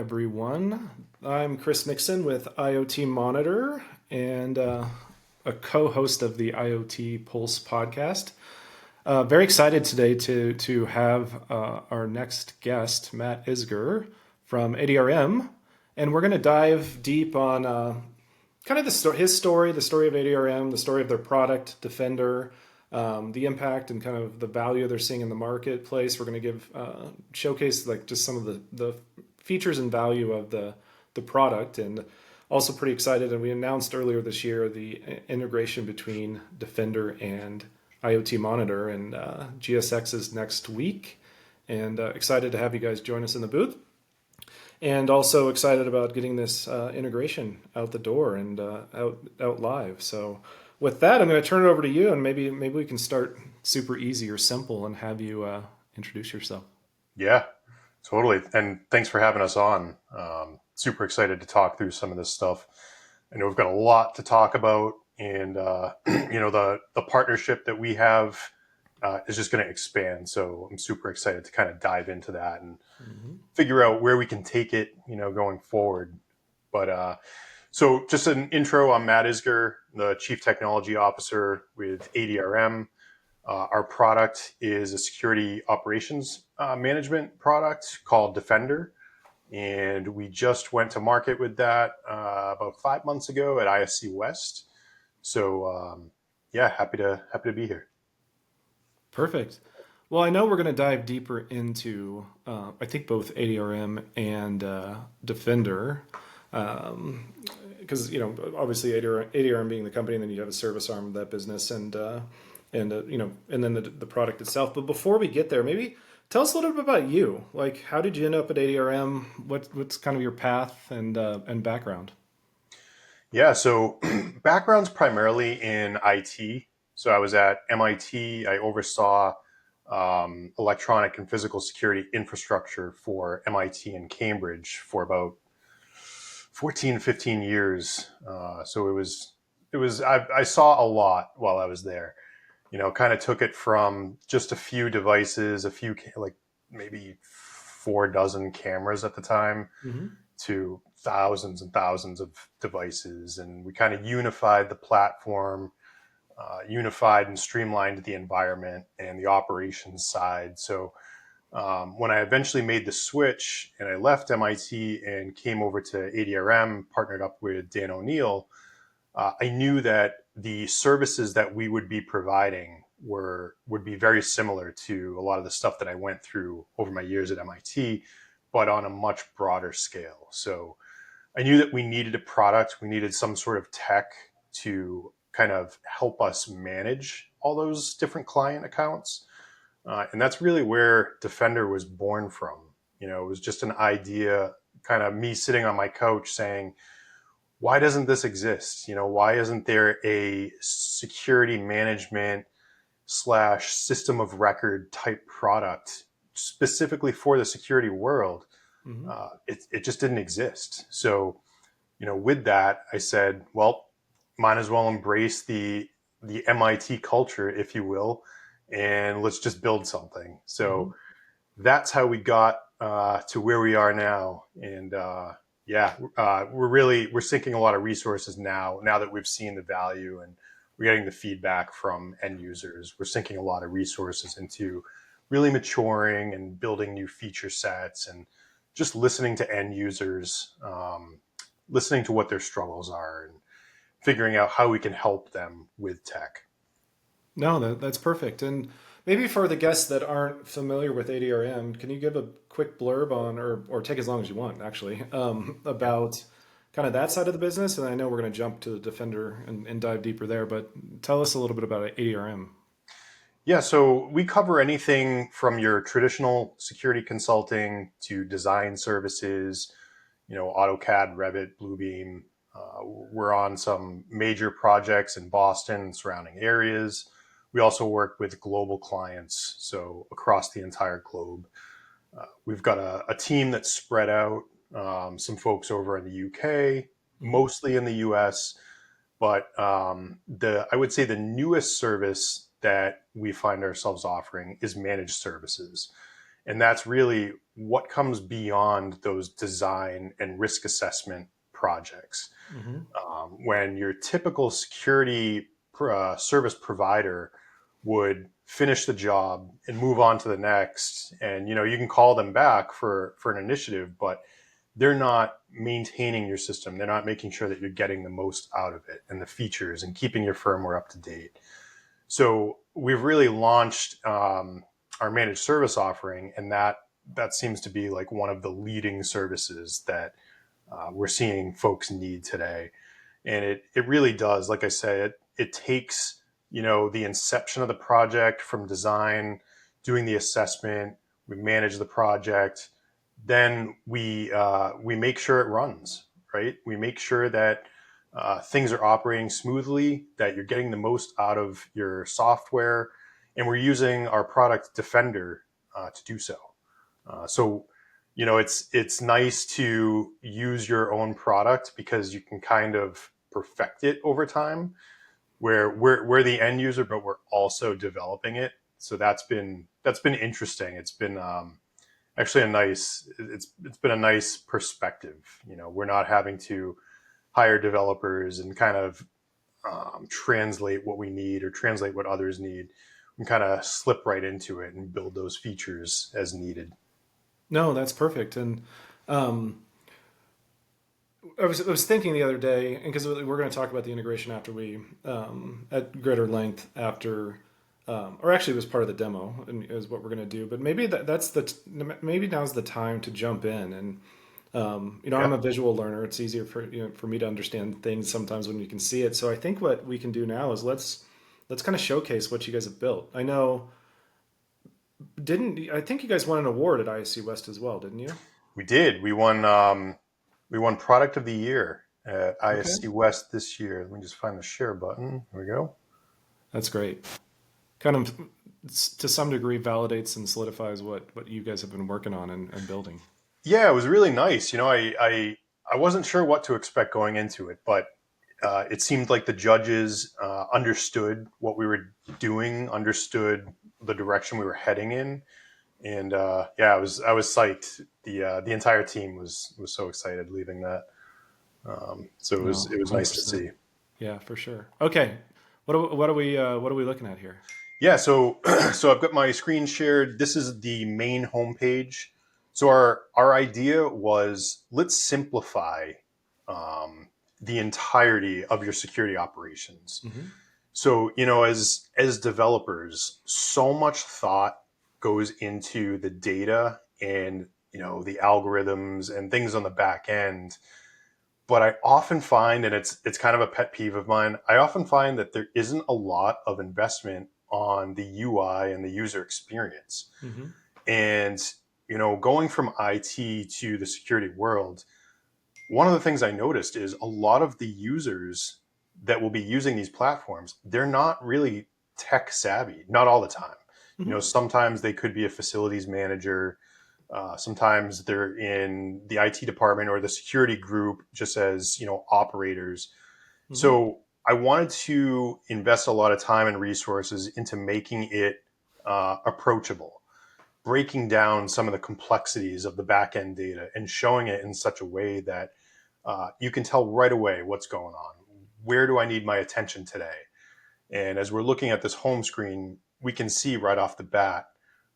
everyone. I'm Chris Nixon with IoTmonitor and a co-host of the IoT Pulse Podcast. Very excited today to have our next guest, Matt Isgur from ADRM, and we're going to dive deep on kind of his story, the story of ADRM, the story of their product, Defender, the impact and kind of the value they're seeing in the marketplace. We're going to give showcase like just some of the features and value of the product, and also pretty excited. And we announced earlier this year the integration between Defender and IoTmonitor, and GSX is next week. And excited to have you guys join us in the booth. And also excited about getting this integration out the door and out live. So with that, I'm going to turn it over to you, and maybe we can start super easy or simple and have you introduce yourself. Yeah, totally. And thanks for having us on. Super excited to talk through some of this stuff. I know we've got a lot to talk about, and the partnership that we have is just going to expand. So I'm super excited to kind of dive into that and figure out where we can take it, going forward. But so just an intro, I'm Matt Isgur, the Chief Technology Officer with ADRM. Our product is a security operations management product called Defender. And we just went to market with that about 5 months ago at ISC West. So happy to be here. Perfect. Well, I know we're going to dive deeper into, I think, both ADRM and Defender, because obviously ADRM being the company, and then you have a service arm of that business, and then the product itself. But before we get there, maybe tell us a little bit about you. Like, how did you end up at ADRM? What's kind of your path and background? Yeah, so background's primarily in IT. So I was at MIT. I oversaw electronic and physical security infrastructure for MIT and Cambridge for about 14, 15 years. So I saw a lot while I was there. Kind of took it from just a few devices, like maybe 4 dozen cameras at the time, to thousands and thousands of devices. And we kind of unified the platform, unified and streamlined the environment and the operations side. So when I eventually made the switch and I left MIT and came over to ADRM, partnered up with Dan O'Neill, I knew that the services that we would be providing would be very similar to a lot of the stuff that I went through over my years at MIT, but on a much broader scale. So I knew that we needed a product, we needed some sort of tech to kind of help us manage all those different client accounts. And that's really where Defender was born from. It was just an idea, kind of me sitting on my couch saying, why doesn't this exist? Why isn't there a security management / system of record type product specifically for the security world? It just didn't exist. So, with that, I said, well, might as well embrace the MIT culture, if you will, and let's just build something. So that's how we got to where we are now. And we're sinking a lot of resources now that we've seen the value and we're getting the feedback from end users. We're sinking a lot of resources into really maturing and building new feature sets and just listening to end users, listening to what their struggles are and figuring out how we can help them with tech. No, that's perfect. And maybe for the guests that aren't familiar with ADRM, can you give a quick blurb on, or take as long as you want, actually, about kind of that side of the business? And I know we're going to jump to the Defender and dive deeper there, but tell us a little bit about ADRM. Yeah, so we cover anything from your traditional security consulting to design services, AutoCAD, Revit, Bluebeam. We're on some major projects in Boston and surrounding areas. We also work with global clients, so across the entire globe. We've got a team that's spread out, some folks over in the UK, mostly in the US, but I would say the newest service that we find ourselves offering is managed services. And that's really what comes beyond those design and risk assessment projects. Hmm. When your typical security service provider would finish the job and move on to the next, and you can call them back for an initiative, but they're not maintaining your system. They're not making sure that you're getting the most out of it and the features and keeping your firmware up to date. So we've really launched our managed service offering, and that seems to be like one of the leading services that we're seeing folks need today. And it really does, like I said, it takes the inception of the project from design, doing the assessment, we manage the project, then we make sure it runs, right? We make sure that things are operating smoothly, that you're getting the most out of your software, and we're using our product Defender to do so. So, it's nice to use your own product because you can kind of perfect it over time. Where we're the end user, but we're also developing it. So that's been interesting. It's been actually it's been a nice perspective. We're not having to hire developers and kind of translate what we need or translate what others need. We kind of slip right into it and build those features as needed. No, that's perfect. And um, I was thinking the other day, and because we're going to talk about the integration after we at greater length after, or actually it was part of the demo and is what we're going to do. But maybe maybe now's the time to jump in. And I'm Yeah. a visual learner. It's easier for me to understand things sometimes when you can see it. So I think what we can do now is let's kind of showcase what you guys have built. I know didn't I think you guys won an award at ISC West as well, didn't you? We did. We won Product of the Year at Okay. ISC West this year. Let me just find the share button. Here we go. That's great. Kind of to some degree validates and solidifies what you guys have been working on and building. Yeah, it was really nice. I wasn't sure what to expect going into it, but it seemed like the judges understood what we were doing, understood the direction we were heading in, and yeah, I was psyched. The entire team was so excited leaving that. So it was No, it was nice to 100%. see. Yeah, for sure. Okay. What are we looking at here? Yeah, so so I've got my screen shared. This is the main homepage. So our idea was, let's simplify um, the entirety of your security operations. Hmm. So as developers, so much thought goes into the data and the algorithms and things on the back end. But I often find, and it's kind of a pet peeve of mine, I often find that there isn't a lot of investment on the UI and the user experience. Hmm. And going from IT to the security world, one of the things I noticed is a lot of the users that will be using these platforms, they're not really tech savvy, not all the time. Hmm. Sometimes they could be a facilities manager. Sometimes they're in the IT department or the security group, just as operators. Hmm. So I wanted to invest a lot of time and resources into making it approachable, breaking down some of the complexities of the back end data and showing it in such a way that you can tell right away what's going on. Where do I need my attention today? And as we're looking at this home screen, we can see right off the bat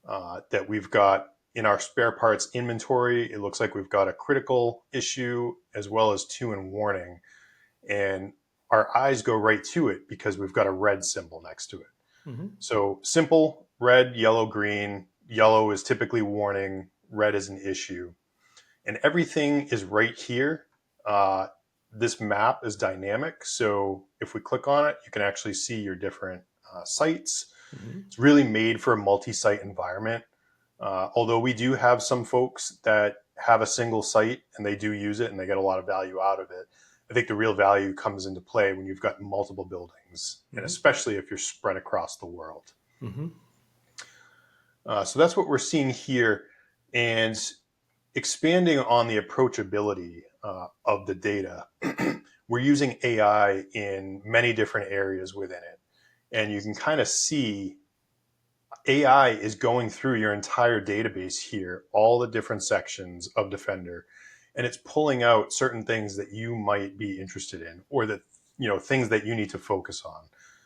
that we've got in our spare parts inventory, it looks like we've got a critical issue as well as two in warning. And our eyes go right to it because we've got a red symbol next to it. Hmm. So simple: red, yellow, green. Yellow is typically warning, red is an issue. And everything is right here. Uh, this map is dynamic. So if we click on it, you can actually see your different sites. Hmm. It's really made for a multi-site environment. Although we do have some folks that have a single site and they do use it and they get a lot of value out of it. I think the real value comes into play when you've got multiple buildings, and Hmm. especially if you're spread across the world. Hmm. So that's what we're seeing here. And expanding on the approachability of the data, we're using AI in many different areas within it. And you can kind of see AI is going through your entire database here, all the different sections of Defender, and it's pulling out certain things that you might be interested in, or that, things that you need to focus on.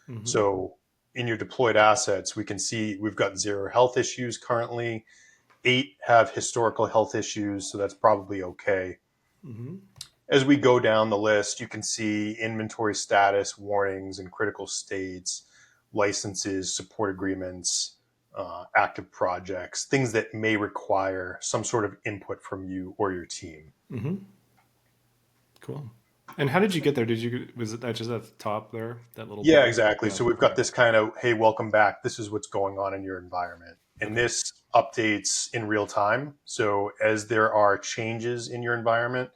Mm-hmm. So in your deployed assets, we can see we've got 0 health issues currently. 8 have historical health issues, so that's probably okay. Mm-hmm. As we go down the list, you can see inventory status, warnings, and critical states, licenses, support agreements, active projects, things that may require some sort of input from you or your team. Mm-hmm. Cool. And how did you get there? Was it that just at the top there, that little Yeah, button? exactly. Yeah. So we've got this kind of, hey, welcome back. This is what's going on in your environment. And Okay. this updates in real time. So as there are changes in your environment,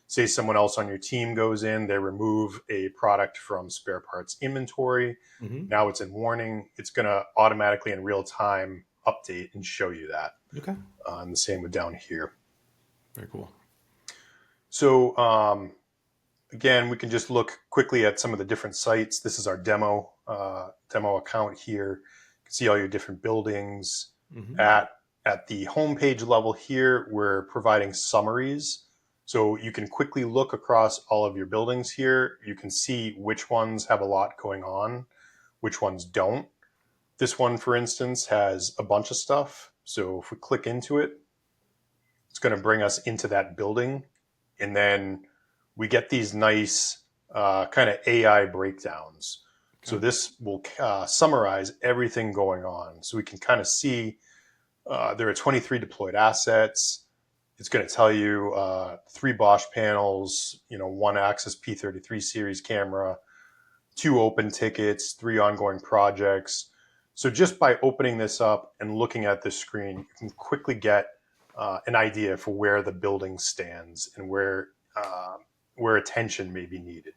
say someone else on your team goes in, they remove a product from spare parts inventory. Mm-hmm. Now it's in warning. It's going to automatically in real time update and show you that. Okay. And the same with down here. Very cool. So again, we can just look quickly at some of the different sites. This is our demo account here. You can see all your different buildings. Mm-hmm. At the homepage level here, we're providing summaries. So you can quickly look across all of your buildings here. You can see which ones have a lot going on, which ones don't. This one, for instance, has a bunch of stuff. So if we click into it, it's going to bring us into that building. And then we get these nice kind of AI breakdowns. Okay. So this will summarize everything going on. So we can kind of see there are 23 deployed assets. It's going to tell you 3 Bosch panels, 1 Axis P33 series camera, 2 open tickets, 3 ongoing projects. So just by opening this up and looking at this screen, you can quickly get an idea for where the building stands and where attention may be needed.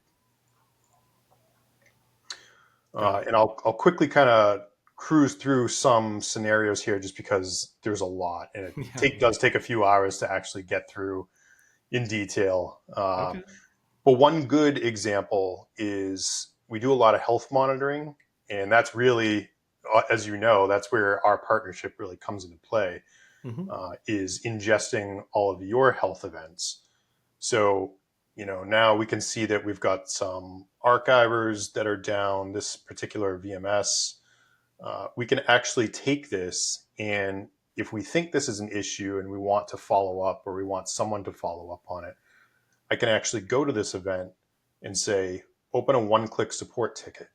And I'll quickly kind of cruise through some scenarios here just because there's a lot, and it does take a few hours to actually get through in detail. Okay. But one good example is we do a lot of health monitoring, and that's really, as you know, that's where our partnership really comes into play, Mm-hmm. is ingesting all of your health events. So, now we can see that we've got some archivers that are down this particular VMS. We can actually take this, and if we think this is an issue and we want to follow up, or we want someone to follow up on it, I can actually go to this event and say, open a one-click support ticket.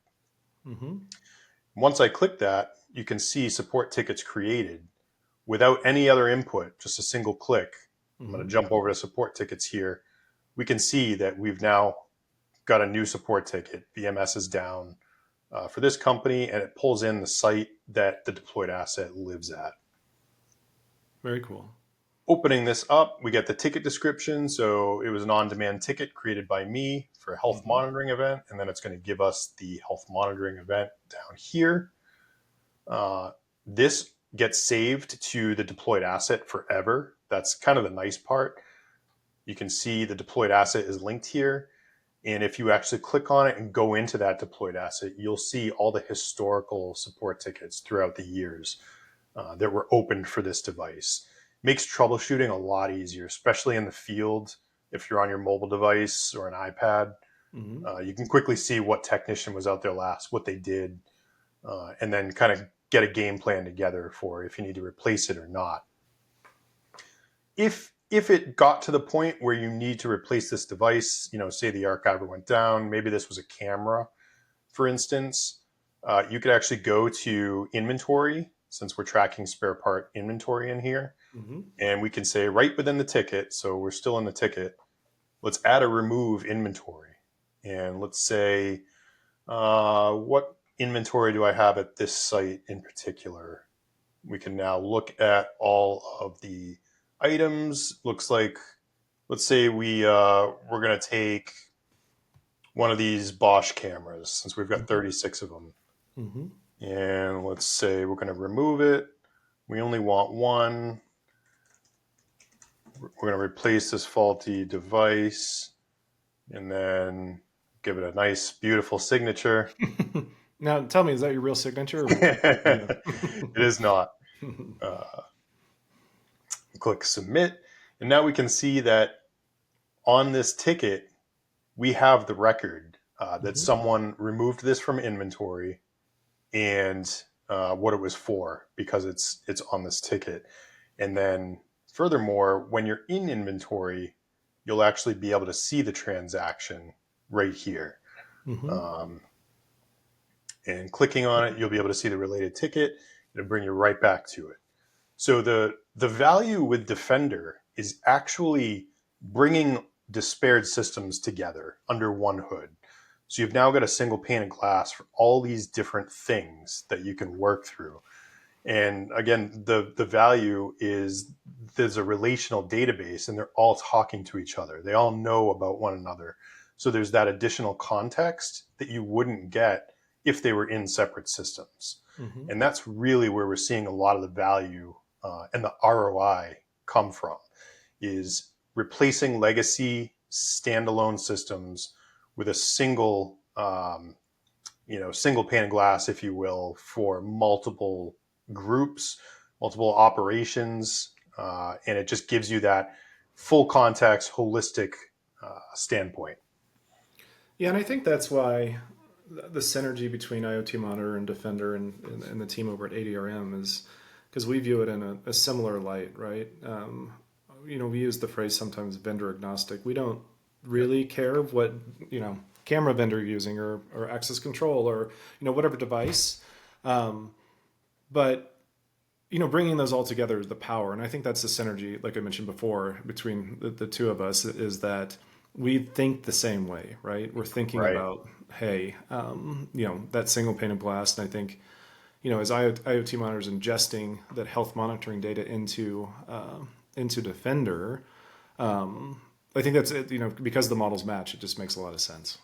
Mm-hmm. Once I click that, you can see support tickets created without any other input, just a single click. I'm going to jump over to support tickets here. We can see that we've now got a new support ticket. VMS is down for this company, and it pulls in the site that the deployed asset lives at. Very cool. Opening this up, we get the ticket description. So it was an on-demand ticket created by me for a health monitoring event, and then it's going to give us the health monitoring event down here. This gets saved to the deployed asset forever. That's kind of the nice part. You can see the deployed asset is linked here. And if you actually click on it and go into that deployed asset, you'll see all the historical support tickets throughout the years that were opened for this device. Makes troubleshooting a lot easier, especially in the field. If you're on your mobile device or an iPad, you can quickly see what technician was out there last, what they did, and then kind of get a game plan together for if you need to replace it or not. If it got to the point where you need to replace this device, say the archiver went down, maybe this was a camera, for instance, you could actually go to inventory, since we're tracking spare part inventory in here, and we can say right within the ticket, so we're still in the ticket, let's add a remove inventory. And let's say, what inventory do I have at this site in particular? We can now look at all of the items. Looks like, let's say we're going to take one of these Bosch cameras, since we've got 36 of them. And let's say we're going to remove it. We only want one. We're going to replace this faulty device and then give it a nice, beautiful signature. Now, tell me, is that your real signature? It Yeah. is not. Uh, Click submit. And now we can see that on this ticket, we have the record that Mhm. someone removed this from inventory and what it was for because it's on this ticket. And then furthermore, when you're in inventory, you'll actually be able to see the transaction right here. Mhm. Um, and clicking on it, you'll be able to see the related ticket. It'll bring you right back to it. So the value with Defender is actually bringing disparate systems together under one hood. So you've now got a single pane of glass for all these different things that you can work through. And again, the value is there's a relational database and they're all talking to each other. They all know about one another. So there's that additional context that you wouldn't get if they were in separate systems. Mhm. And that's really where we're seeing a lot of the value and the ROI come from is replacing legacy standalone systems with a single pane of glass, if you will, for multiple groups, multiple operations, and it just gives you that full context, holistic standpoint. Yeah, and I think that's why the synergy between IoT Monitor and Defender and the team over at ADRM is because we view it in a similar light, right? We use the phrase sometimes vendor agnostic. We don't Yep. really care what, camera vendor you're using or access control or, whatever device. Um, but bringing those all together is the power, and I think that's the synergy, like I mentioned before, between the two of us is that we think the same way, right? We're thinking Right. about, hey, that single pane of glass, and I think, as IoT monitors ingesting that health monitoring data into Defender, I think that's it. Because the models match, it just makes a lot of sense.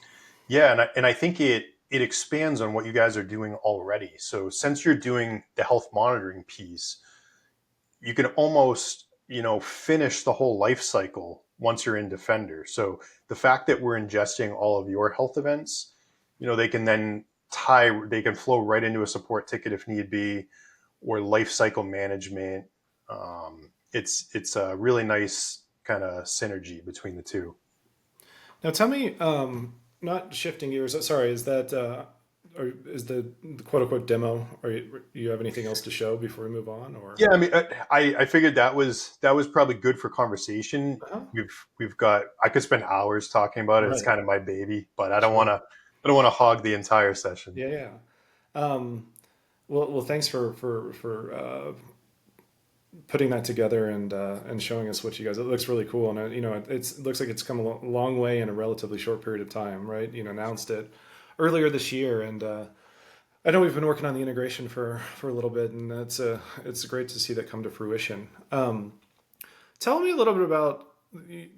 Yeah, and I think it expands on what you guys are doing already. So since you're doing the health monitoring piece, you can almost finish the whole life cycle once you're in Defender. So the fact that we're ingesting all of your health events, they can then they can flow right into a support ticket if need be, or life cycle management. It's a really nice kind of synergy between the two. Now, tell me, not shifting gears. Sorry, is that or is the quote unquote demo? Or you have anything else to show before we move on? Or Yeah, I mean, I figured that was probably good for conversation. uh-huh. We've got I could spend hours talking about it. It's Right, kind of my baby, but I don't want sure, to I don't want to hog the entire session. yeah, yeah. Um, well, thanks for putting that together and showing us what you guys. It looks really cool, and it looks like it's come a long way in a relatively short period of time, right? Announced it earlier this year, and I know we've been working on the integration for a little bit, and it's great to see that come to fruition. Tell me a little bit about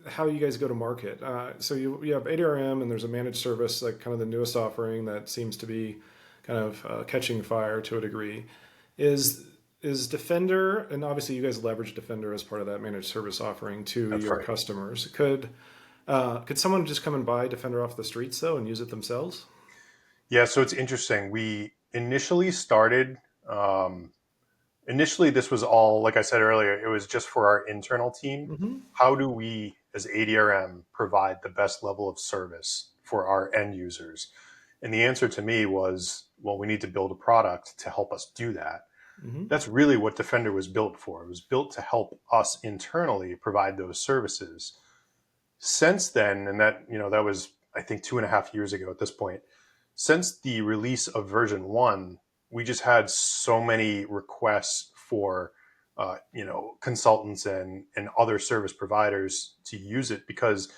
how you guys go to market. So you have ADRM, and there's a managed service, like kind of the newest offering that seems to be kind of catching fire to a degree. Is is Defender, and obviously you guys leverage Defender as part of that managed service offering to That's your right. customers. Could someone just come and buy Defender off the streets though and use it themselves? Yeah, so it's interesting. We initially started. Um, Initially, this was all, like I said earlier, it was just for our internal team. Mm-hmm. How do we, as ADRM, provide the best level of service for our end users? And the answer to me was, well, we need to build a product to help us do that. Mm-hmm. That's really what Defender was built for. It was built to help us internally provide those services. Since then, and that was, I think, 2.5 years ago at this point, since the release of version one, we just had so many requests for consultants and other service providers to use it because,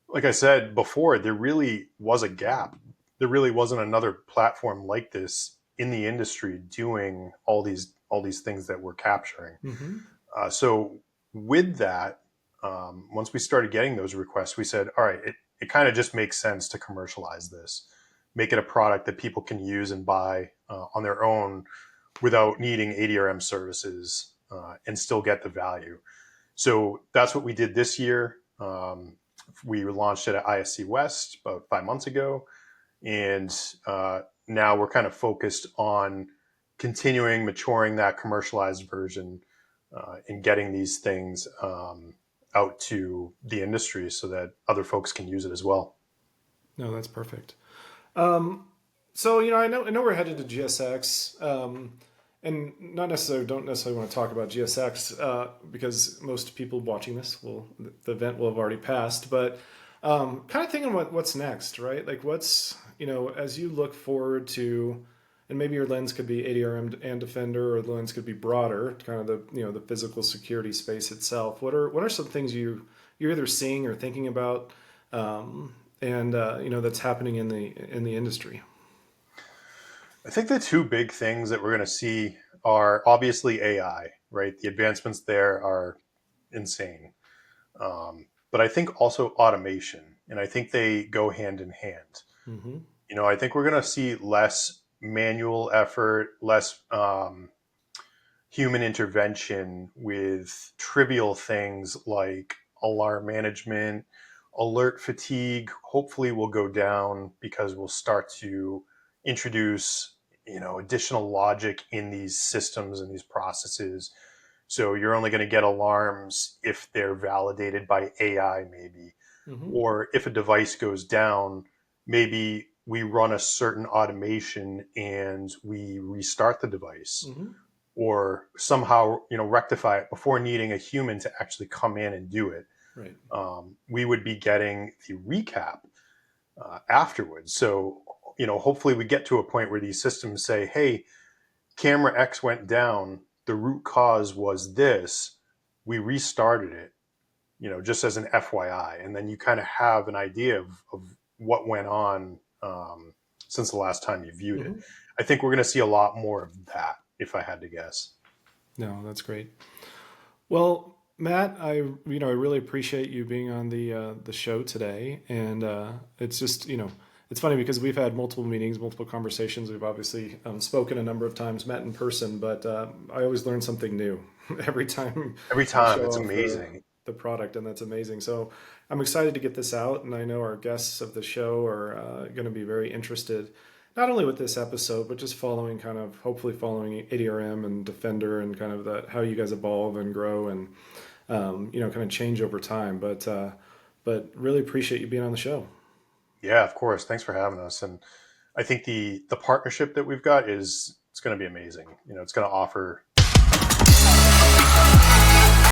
like I said before, there really was a gap. There really wasn't another platform like this in the industry doing all these things that we're capturing. Mm-hmm. So with that, once we started getting those requests, we said, all right, it kind of just makes sense to commercialize this, make it a product that people can use and buy on their own without needing ADRM services and still get the value. So that's what we did this year. We launched it at ISC West about 5 months ago. And now we're kind of focused on continuing maturing that commercialized version and getting these things out to the industry so that other folks can use it as well. No, that's perfect. So I know we're headed to GSX, and don't necessarily want to talk about GSX because most people watching this the event will have already passed. But kind of thinking what's next, right? Like what's as you look forward to, and maybe your lens could be ADRM and Defender, or the lens could be broader, kind of the physical security space itself. What are some things you're either seeing or thinking about, and that's happening in the industry? I think the two big things that we're going to see are obviously AI, right? The advancements there are insane. But I think also automation, and I think they go hand in hand. Mm-hmm. I think we're going to see less manual effort, less human intervention with trivial things like alarm management, alert fatigue. Hopefully, will go down because we'll start to introduce additional logic in these systems and these processes. So you're only going to get alarms if they're validated by AI, maybe. Mm-hmm. Or if a device goes down, maybe we run a certain automation and we restart the device, Mm-hmm. or somehow rectify it before needing a human to actually come in and do it. Right. We would be getting the recap afterwards. So hopefully we get to a point where these systems say, hey, camera X went down, the root cause was this, we restarted it, just as an FYI. And then you kind of have an idea of what went on since the last time you viewed it. Mm-hmm. I think we're going to see a lot more of that, if I had to guess. No, that's great. Well, Matt, I really appreciate you being on the show today, and it's just it's funny because we've had multiple meetings, multiple conversations. We've obviously spoken a number of times, met in person, but I always learn something new every time Every you time, show it's off amazing. the product, and that's amazing. So I'm excited to get this out, and I know our guests of the show are going to be very interested, not only with this episode, but just hopefully following ADRM and Defender and kind of how you guys evolve and grow and kind of change over time. But really appreciate you being on the show. Yeah, of course. Thanks for having us. And I think the partnership that we've got it's going to be amazing. It's going to offer